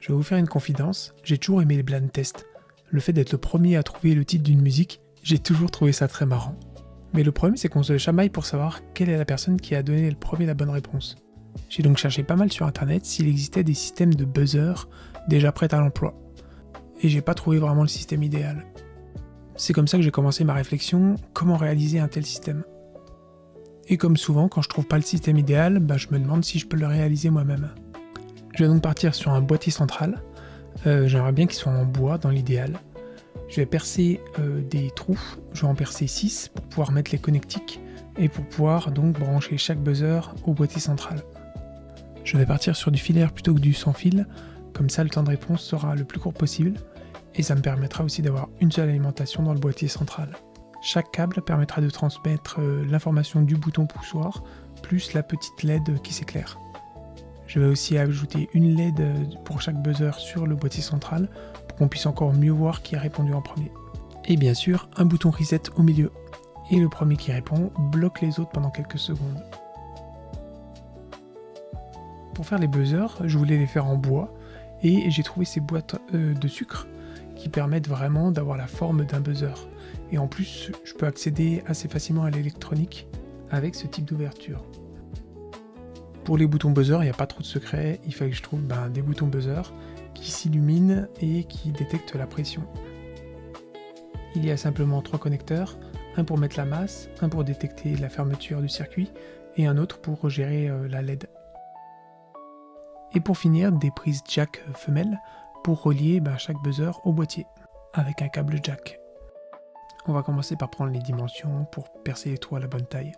Je vais vous faire une confidence, j'ai toujours aimé les blind tests. Le fait d'être le premier à trouver le titre d'une musique, j'ai toujours trouvé ça très marrant. Mais le problème, c'est qu'on se chamaille pour savoir quelle est la personne qui a donné le premier la bonne réponse. J'ai donc cherché pas mal sur internet s'il existait des systèmes de buzzer déjà prêts à l'emploi. Et j'ai pas trouvé vraiment le système idéal. C'est comme ça que j'ai commencé ma réflexion, comment réaliser un tel système. Et comme souvent, quand je trouve pas le système idéal, je me demande si je peux le réaliser moi-même. Je vais donc partir sur un boîtier central. J'aimerais bien qu'il soit en bois dans l'idéal. Je vais percer des trous, je vais en percer 6 pour pouvoir mettre les connectiques et pour pouvoir donc brancher chaque buzzer au boîtier central. Je vais partir sur du filaire plutôt que du sans fil, comme ça le temps de réponse sera le plus court possible et ça me permettra aussi d'avoir une seule alimentation dans le boîtier central. Chaque câble permettra de transmettre l'information du bouton poussoir plus la petite LED qui s'éclaire. Je vais aussi ajouter une LED pour chaque buzzer sur le boîtier central pour qu'on puisse encore mieux voir qui a répondu en premier. Et bien sûr, un bouton reset au milieu. Et le premier qui répond bloque les autres pendant quelques secondes. Pour faire les buzzers, je voulais les faire en bois et j'ai trouvé ces boîtes de sucre qui permettent vraiment d'avoir la forme d'un buzzer. Et en plus, je peux accéder assez facilement à l'électronique avec ce type d'ouverture. Pour les boutons buzzer, il n'y a pas trop de secret, il fallait que je trouve des boutons buzzer qui s'illuminent et qui détectent la pression. Il y a simplement 3 connecteurs, un pour mettre la masse, un pour détecter la fermeture du circuit et un autre pour gérer la LED. Et pour finir, des prises jack femelles pour relier chaque buzzer au boîtier avec un câble jack. On va commencer par prendre les dimensions pour percer les trous à la bonne taille.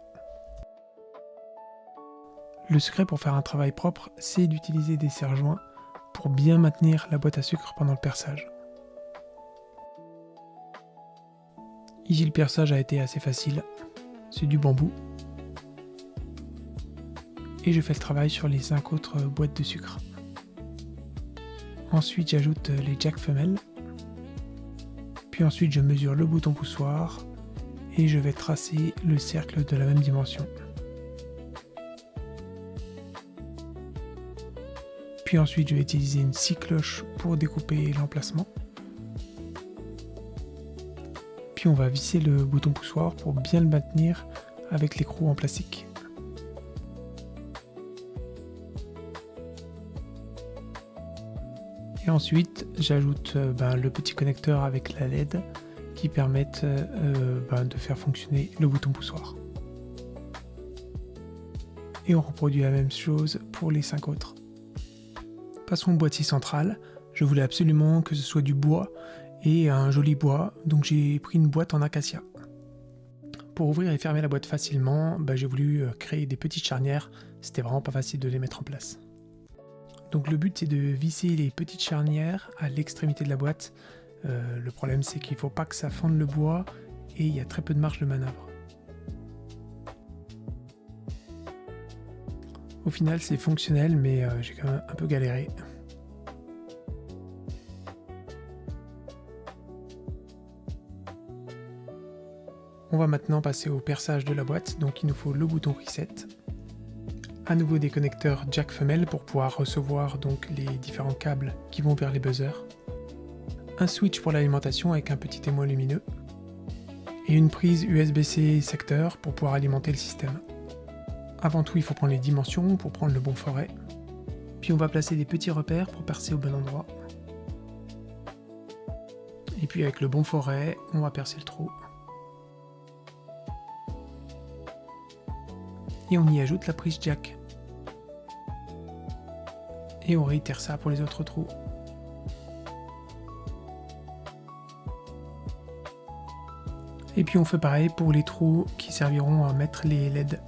Le secret pour faire un travail propre, c'est d'utiliser des serre-joints pour bien maintenir la boîte à sucre pendant le perçage. Ici le perçage a été assez facile, c'est du bambou. Et je fais le travail sur les 5 autres boîtes de sucre. Ensuite j'ajoute les jacks femelles. Puis ensuite je mesure le bouton poussoir et je vais tracer le cercle de la même dimension. Puis ensuite je vais utiliser une scie cloche pour découper l'emplacement. Puis on va visser le bouton poussoir pour bien le maintenir avec l'écrou en plastique. Et ensuite j'ajoute le petit connecteur avec la LED qui permettent de faire fonctionner le bouton poussoir. Et on reproduit la même chose pour les 5 autres. Passons au boîtier central. Je voulais absolument que ce soit du bois et un joli bois, donc j'ai pris une boîte en acacia. Pour ouvrir et fermer la boîte facilement, j'ai voulu créer des petites charnières, c'était vraiment pas facile de les mettre en place. Donc le but c'est de visser les petites charnières à l'extrémité de la boîte. Le problème c'est qu'il ne faut pas que ça fende le bois et il y a très peu de marge de manœuvre. Au final c'est fonctionnel mais j'ai quand même un peu galéré. On va maintenant passer au perçage de la boîte, donc il nous faut le bouton reset. À nouveau des connecteurs jack femelle pour pouvoir recevoir donc les différents câbles qui vont vers les buzzers. Un switch pour l'alimentation avec un petit témoin lumineux. Et une prise USB-C secteur pour pouvoir alimenter le système. Avant tout, il faut prendre les dimensions pour prendre le bon forêt. Puis on va placer des petits repères pour percer au bon endroit. Et puis avec le bon forêt, on va percer le trou. Et on y ajoute la prise jack. Et on réitère ça pour les autres trous. Et puis on fait pareil pour les trous qui serviront à mettre les LED.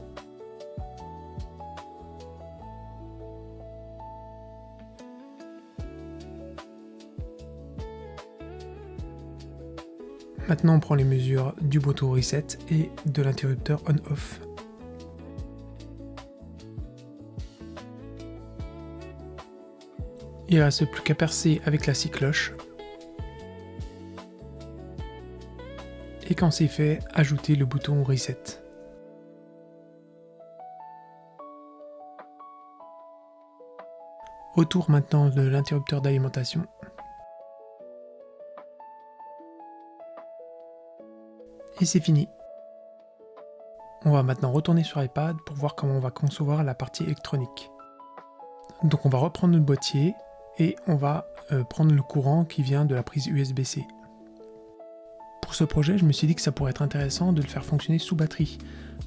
Maintenant on prend les mesures du bouton reset et de l'interrupteur on-off. Il ne reste plus qu'à percer avec la scie cloche. Et quand c'est fait, ajouter le bouton reset. Autour maintenant de l'interrupteur d'alimentation. Et c'est fini. On va maintenant retourner sur iPad pour voir comment on va concevoir la partie électronique. Donc on va reprendre notre boîtier et on va prendre le courant qui vient de la prise USB-C. Pour ce projet, je me suis dit que ça pourrait être intéressant de le faire fonctionner sous batterie.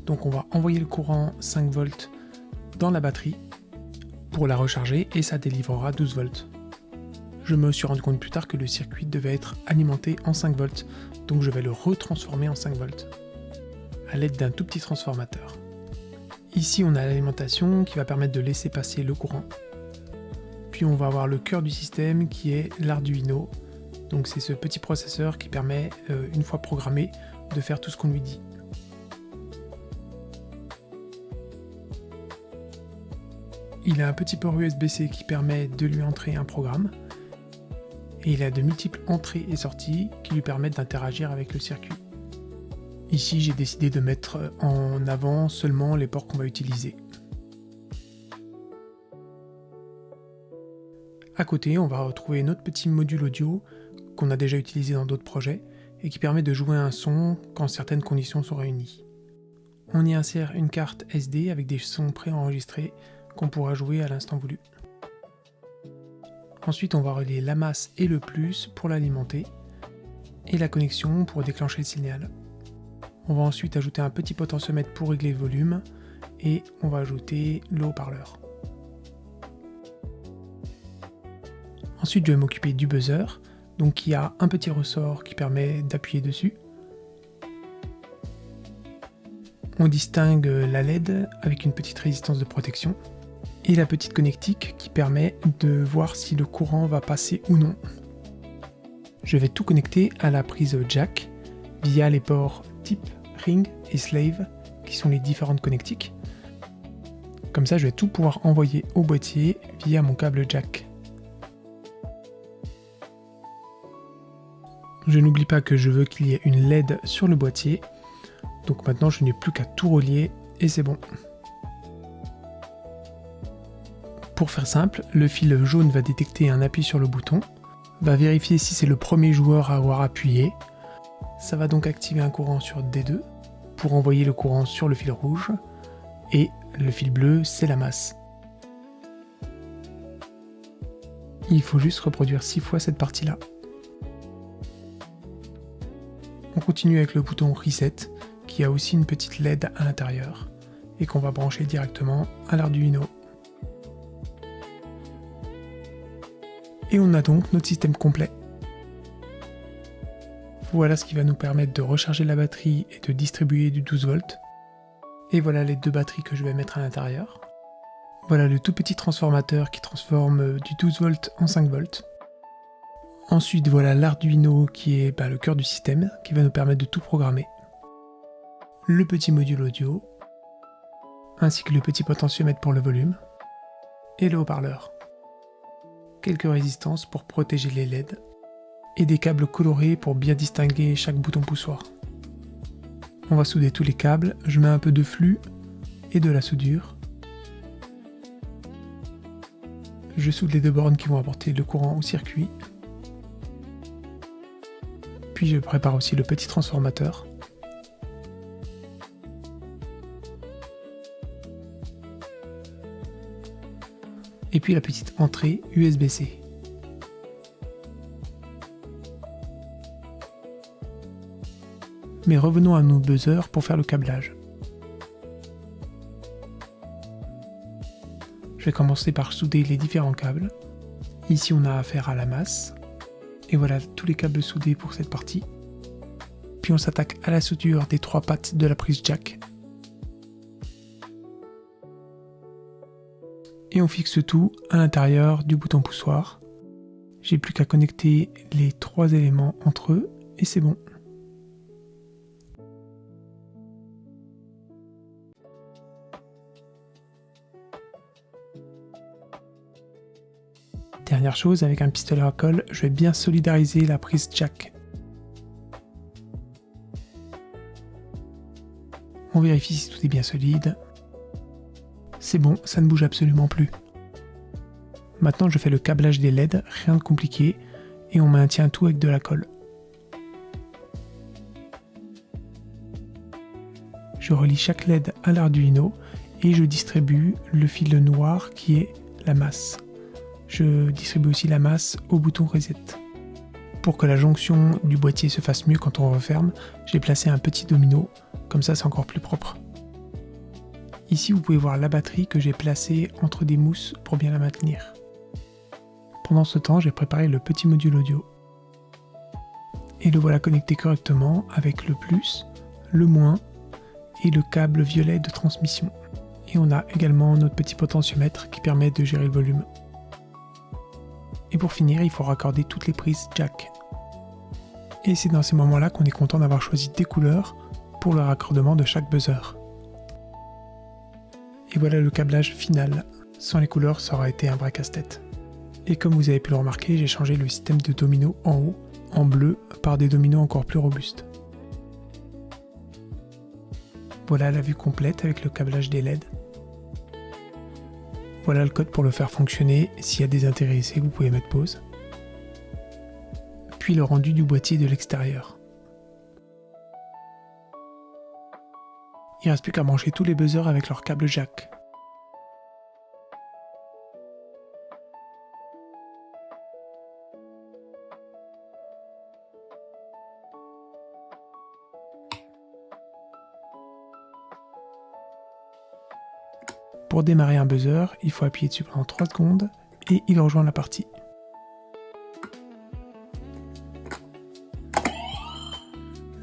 Donc on va envoyer le courant 5 volts dans la batterie pour la recharger et ça délivrera 12 volts. Je me suis rendu compte plus tard que le circuit devait être alimenté en 5 volts, donc je vais le retransformer en 5 volts à l'aide d'un tout petit transformateur. Ici on a l'alimentation qui va permettre de laisser passer le courant. Puis on va avoir le cœur du système qui est l'Arduino. Donc c'est ce petit processeur qui permet, une fois programmé, de faire tout ce qu'on lui dit. Il a un petit port USB-C qui permet de lui entrer un programme. Et il a de multiples entrées et sorties qui lui permettent d'interagir avec le circuit. Ici j'ai décidé de mettre en avant seulement les ports qu'on va utiliser. À côté, on va retrouver notre petit module audio qu'on a déjà utilisé dans d'autres projets et qui permet de jouer un son quand certaines conditions sont réunies. On y insère une carte SD avec des sons préenregistrés qu'on pourra jouer à l'instant voulu. Ensuite, on va relier la masse et le plus pour l'alimenter et la connexion pour déclencher le signal. On va ensuite ajouter un petit potentiomètre pour régler le volume et on va ajouter le haut-parleur. Ensuite, je vais m'occuper du buzzer, donc il y a un petit ressort qui permet d'appuyer dessus. On distingue la LED avec une petite résistance de protection et la petite connectique qui permet de voir si le courant va passer ou non. Je vais tout connecter à la prise jack via les ports type, ring et slave qui sont les différentes connectiques. Comme ça, je vais tout pouvoir envoyer au boîtier via mon câble jack. Je n'oublie pas que je veux qu'il y ait une LED sur le boîtier, donc maintenant je n'ai plus qu'à tout relier et c'est bon. Pour faire simple, le fil jaune va détecter un appui sur le bouton, va vérifier si c'est le premier joueur à avoir appuyé, ça va donc activer un courant sur D2 pour envoyer le courant sur le fil rouge, et le fil bleu c'est la masse. Il faut juste reproduire 6 fois cette partie-là. On continue avec le bouton Reset, qui a aussi une petite LED à l'intérieur, et qu'on va brancher directement à l'Arduino. Et on a donc notre système complet. Voilà ce qui va nous permettre de recharger la batterie et de distribuer du 12 volts. Et voilà les deux batteries que je vais mettre à l'intérieur. Voilà le tout petit transformateur qui transforme du 12 volts en 5 volts. Ensuite, voilà l'Arduino qui est le cœur du système, qui va nous permettre de tout programmer. Le petit module audio, ainsi que le petit potentiomètre pour le volume, et le haut-parleur. Quelques résistances pour protéger les LED, et des câbles colorés pour bien distinguer chaque bouton poussoir. On va souder tous les câbles, je mets un peu de flux et de la soudure. Je soude les deux bornes qui vont apporter le courant au circuit. Puis je prépare aussi le petit transformateur. Et puis la petite entrée USB-C. Mais revenons à nos buzzers pour faire le câblage. Je vais commencer par souder les différents câbles. Ici on a affaire à la masse. Et voilà tous les câbles soudés pour cette partie. Puis on s'attaque à la soudure des 3 pattes de la prise jack. Et on fixe tout à l'intérieur du bouton poussoir. J'ai plus qu'à connecter les 3 éléments entre eux et c'est bon. Dernière chose, avec un pistolet à colle, je vais bien solidariser la prise jack. On vérifie si tout est bien solide. C'est bon, ça ne bouge absolument plus. Maintenant je fais le câblage des LED, rien de compliqué, et on maintient tout avec de la colle. Je relie chaque LED à l'Arduino et je distribue le fil noir qui est la masse. Je distribue aussi la masse au bouton Reset. Pour que la jonction du boîtier se fasse mieux quand on referme, j'ai placé un petit domino, comme ça c'est encore plus propre. Ici vous pouvez voir la batterie que j'ai placée entre des mousses pour bien la maintenir. Pendant ce temps, j'ai préparé le petit module audio. Et le voilà connecté correctement avec le plus, le moins et le câble violet de transmission. Et on a également notre petit potentiomètre qui permet de gérer le volume. Et pour finir, il faut raccorder toutes les prises jack. Et c'est dans ces moments-là qu'on est content d'avoir choisi des couleurs pour le raccordement de chaque buzzer. Et voilà le câblage final. Sans les couleurs, ça aurait été un vrai casse-tête. Et comme vous avez pu le remarquer, j'ai changé le système de dominos en haut, en bleu, par des dominos encore plus robustes. Voilà la vue complète avec le câblage des LED. Voilà le code pour le faire fonctionner. S'il y a des intéressés, vous pouvez mettre pause. Puis le rendu du boîtier de l'extérieur. Il ne reste plus qu'à brancher tous les buzzers avec leur câble jack. Pour démarrer un buzzer, il faut appuyer dessus pendant 3 secondes et il rejoint la partie.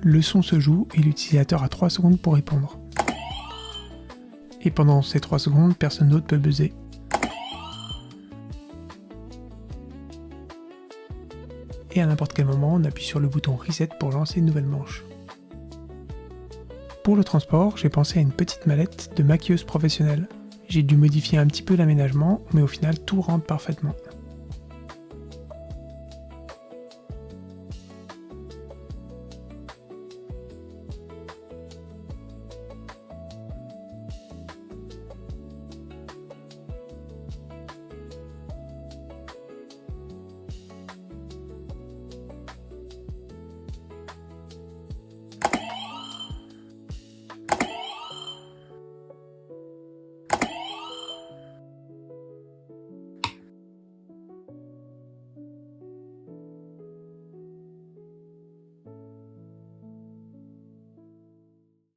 Le son se joue et l'utilisateur a 3 secondes pour répondre. Et pendant ces 3 secondes, personne d'autre peut buzzer. Et à n'importe quel moment, on appuie sur le bouton Reset pour lancer une nouvelle manche. Pour le transport, j'ai pensé à une petite mallette de maquilleuse professionnelle. J'ai dû modifier un petit peu l'aménagement, mais au final tout rentre parfaitement.